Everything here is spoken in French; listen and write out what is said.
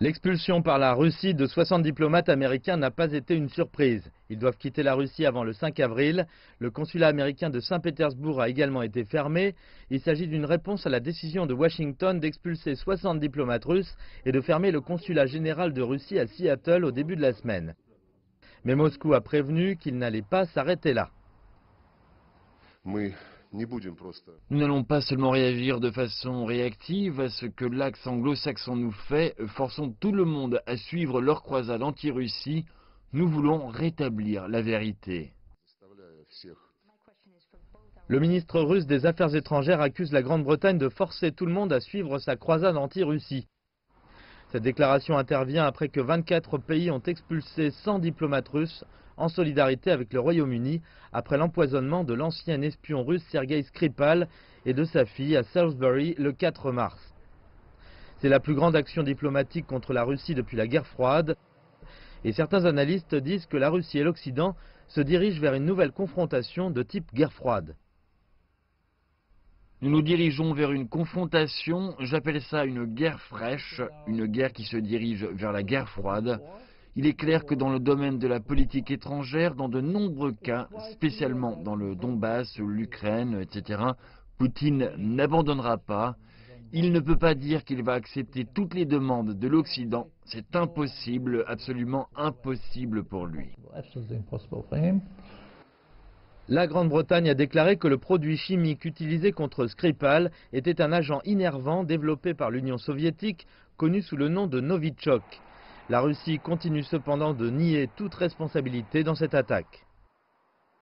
L'expulsion par la Russie de 60 diplomates américains n'a pas été une surprise. Ils doivent quitter la Russie avant le 5 avril. Le consulat américain de Saint-Pétersbourg a également été fermé. Il s'agit d'une réponse à la décision de Washington d'expulser 60 diplomates russes et de fermer le consulat général de Russie à Seattle au début de la semaine. Mais Moscou a prévenu qu'il n'allait pas s'arrêter là. Nous n'allons pas seulement réagir de façon réactive à ce que l'axe anglo-saxon nous fait, forçons tout le monde à suivre leur croisade anti-Russie. Nous voulons rétablir la vérité. Le ministre russe des Affaires étrangères accuse la Grande-Bretagne de forcer tout le monde à suivre sa croisade anti-Russie. Cette déclaration intervient après que 24 pays ont expulsé 100 diplomates russes en solidarité avec le Royaume-Uni après l'empoisonnement de l'ancien espion russe Sergei Skripal et de sa fille à Salisbury le 4 mars. C'est la plus grande action diplomatique contre la Russie depuis la guerre froide et certains analystes disent que la Russie et l'Occident se dirigent vers une nouvelle confrontation de type guerre froide. Nous nous dirigeons vers une confrontation, j'appelle ça une guerre fraîche, une guerre qui se dirige vers la guerre froide. Il est clair que dans le domaine de la politique étrangère, dans de nombreux cas, spécialement dans le Donbass, l'Ukraine, etc., Poutine n'abandonnera pas. Il ne peut pas dire qu'il va accepter toutes les demandes de l'Occident. C'est impossible, absolument impossible pour lui. La Grande-Bretagne a déclaré que le produit chimique utilisé contre Skripal était un agent innervant développé par l'Union soviétique, connu sous le nom de Novichok. La Russie continue cependant de nier toute responsabilité dans cette attaque.